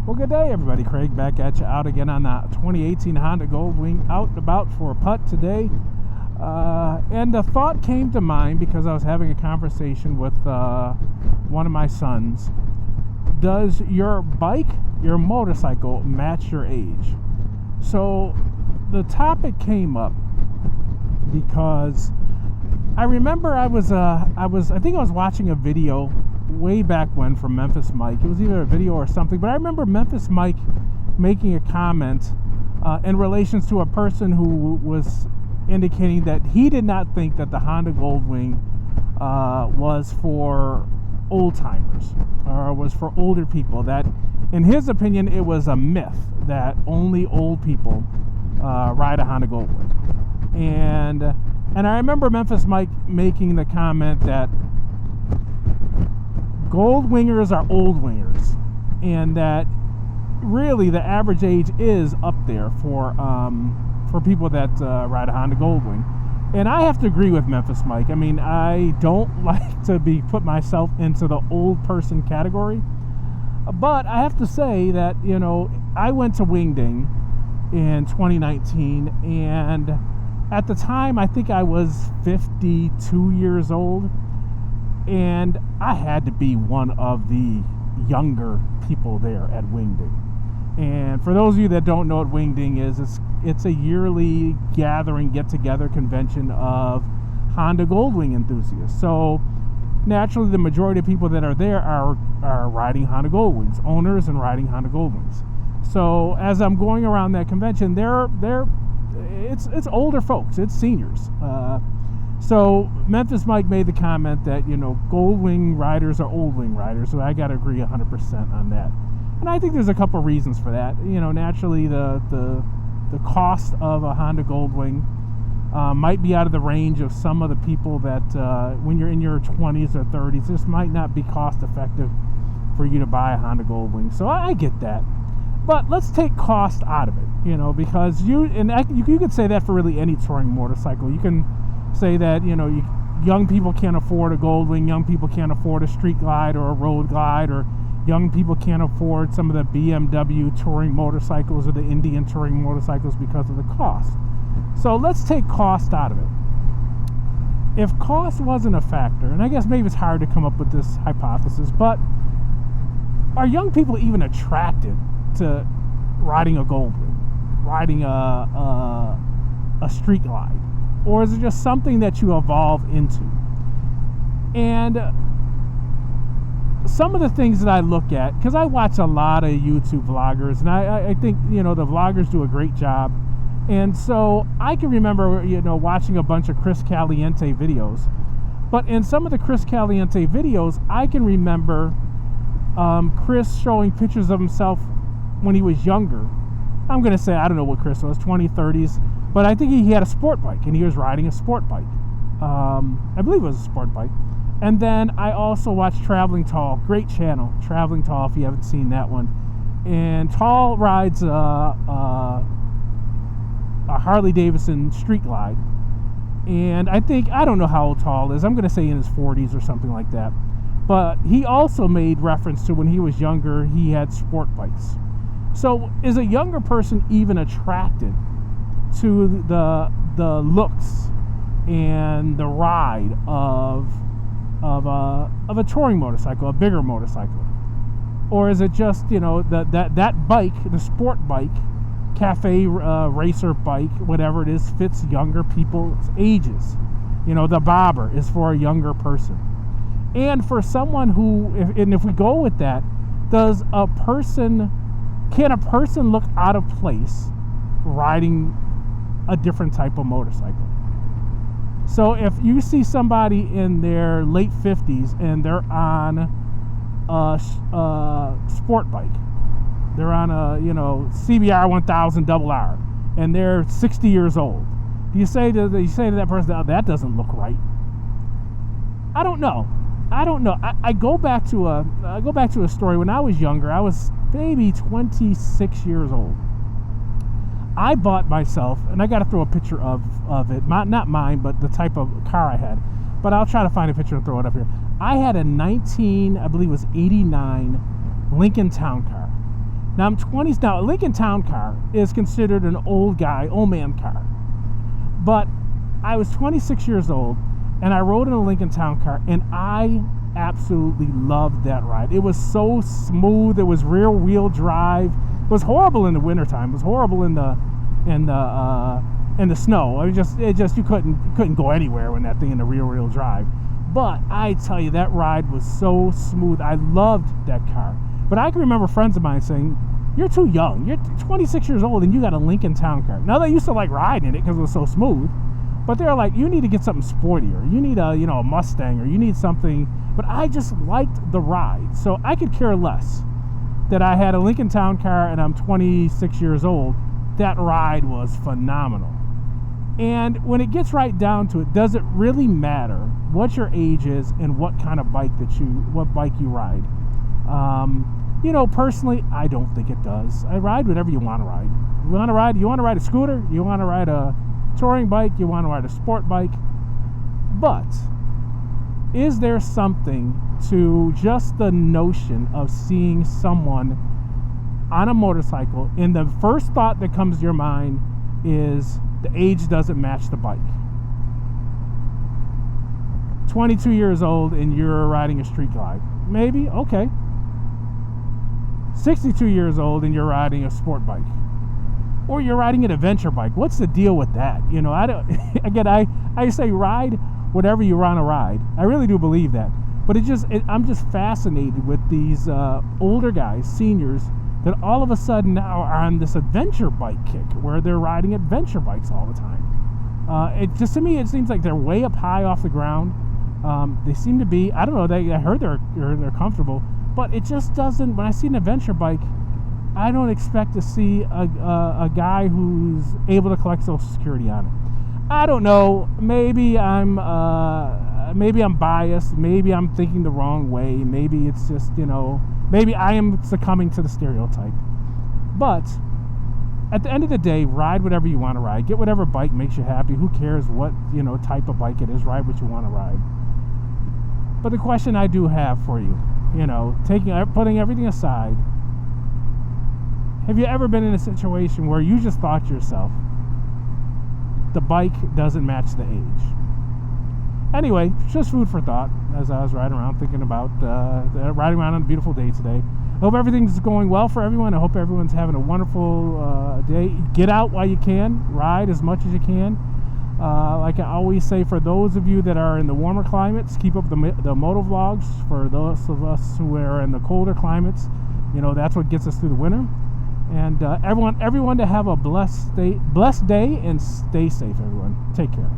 Well, good day, everybody. Craig back at you, out again on the 2018 Honda Goldwing, out and about for a putt today. And a thought came to mind because I was having a conversation with one of my sons. Does your bike, your motorcycle, match your age? So the topic came up because I remember I think I was watching a video way back when from Memphis Mike. It was either a video or something, but I remember Memphis Mike making a comment in relations to a person who was indicating that he did not think that the Honda Goldwing was for old timers or was for older people. That in his opinion it was a myth that only old people ride a Honda Goldwing. And I remember Memphis Mike making the comment that Goldwingers are old wingers, and that really the average age is up there for people that ride a Honda Goldwing. And I have to agree with Memphis Mike. I mean, I don't like to put myself into the old person category, but I have to say that, you know, I went to Wingding in 2019, and at the time I think I was 52 years old. And I had to be one of the younger people there at Wingding. And for those of you that don't know what Wingding is, it's a yearly gathering, get-together convention of Honda Goldwing enthusiasts. So naturally, the majority of people that are there are riding Honda Goldwings, owners and riding Honda Goldwings. So as I'm going around that convention, it's older folks, it's seniors. So Memphis Mike made the comment that, you know, Goldwing riders are old wing riders, so I got to agree 100% on that. And I think there's a couple reasons for that. You know, naturally the cost of a Honda Goldwing might be out of the range of some of the people that when you're in your 20s or 30s, this might not be cost effective for you to buy a Honda Goldwing. So I get that. But let's take cost out of it, you know, because you could say that for really any touring motorcycle. You can say that, you know, young people can't afford a Goldwing, young people can't afford a Street Glide or a Road Glide, or young people can't afford some of the BMW touring motorcycles or the Indian touring motorcycles because of the cost. So let's take cost out of it. If cost wasn't a factor, and I guess maybe it's hard to come up with this hypothesis, but are young people even attracted to riding a Goldwing, riding a Street Glide? Or is it just something that you evolve into? And some of the things that I look at, because I watch a lot of YouTube vloggers, and I think, you know, the vloggers do a great job. And so I can remember, you know, watching a bunch of Chris Caliente videos. But in some of the Chris Caliente videos, I can remember Chris showing pictures of himself when he was younger. I'm going to say, I don't know what Chris was, 20s, 30s. But I think he had a sport bike, and he was riding a sport bike. I believe it was a sport bike. And then I also watched Traveling Tall. Great channel, Traveling Tall, if you haven't seen that one. And Tall rides a Harley Davidson Street Glide. And I don't know how old Tall is. I'm going to say in his 40s or something like that. But he also made reference to when he was younger, he had sport bikes. So is a younger person even attracted to the looks and the ride of a touring motorcycle, a bigger motorcycle? Or is it just, you know, that bike, the sport bike, cafe racer bike, whatever it is, fits younger people's ages? You know, the bobber is for a younger person. And for someone who, if we go with that, can a person look out of place riding a different type of motorcycle? So if you see somebody in their late 50s and they're on a sport bike, they're on a, you know, CBR 1000 RR, and they're 60 years old, do you say to that person, oh, that doesn't look right? I don't know. I go back to a story. When I was younger, I was maybe 26 years old. I bought myself, and I got to throw a picture of it, not mine, but the type of car I had. But I'll try to find a picture and throw it up here. I had a 89 Lincoln Town Car. Now I'm 20s. Now a Lincoln Town Car is considered an old man car. But I was 26 years old, and I rode in a Lincoln Town Car, and I absolutely loved that ride. It was so smooth. It was rear wheel drive. It was horrible in the wintertime. It was horrible in the snow. It just you couldn't go anywhere when that thing in the rear wheel drive. But I tell you, that ride was so smooth. I loved that car. But I can remember friends of mine saying, "You're too young. You're 26 years old and you got a Lincoln Town Car." Now they used to like riding it because it was so smooth. But they're like, "You need to get something sportier. You need a Mustang, or you need something." But I just liked the ride, so I could care less that I had a Lincoln Town Car and I'm 26 years old. That ride was phenomenal. And when it gets right down to it, does it really matter what your age is and what kind of bike you ride? Personally, I don't think it does. I ride whatever you want to ride. You want to ride a scooter, you want to ride a touring bike, you want to ride a sport bike. But is there something to just the notion of seeing someone on a motorcycle and the first thought that comes to your mind is the age doesn't match the bike? 22 years old and you're riding a street glide. Maybe, okay. 62 years old and you're riding a sport bike. Or you're riding an adventure bike. What's the deal with that? I say ride whatever you want to ride. I really do believe that. But I'm just fascinated with these older guys, seniors, that all of a sudden now are on this adventure bike kick where they're riding adventure bikes all the time. To me, it seems like they're way up high off the ground. They seem to be, I don't know, I heard they're comfortable, but it just doesn't, when I see an adventure bike, I don't expect to see a guy who's able to collect Social Security on it. I don't know. Maybe I'm biased. Maybe I'm thinking the wrong way. Maybe it's just maybe I am succumbing to the stereotype. But at the end of the day, ride whatever you want to ride. Get whatever bike makes you happy. Who cares what type of bike it is? Ride what you want to ride. But the question I do have for you, putting everything aside. Have you ever been in a situation where you just thought to yourself, the bike doesn't match the age? Anyway, just food for thought as I was riding around thinking about riding around on a beautiful day today. I hope everything's going well for everyone. I hope everyone's having a wonderful day. Get out while you can. Ride as much as you can. Like I always say, for those of you that are in the warmer climates, keep up the moto vlogs. For those of us who are in the colder climates, that's what gets us through the winter. And everyone to have a blessed day and stay safe, everyone. Take care.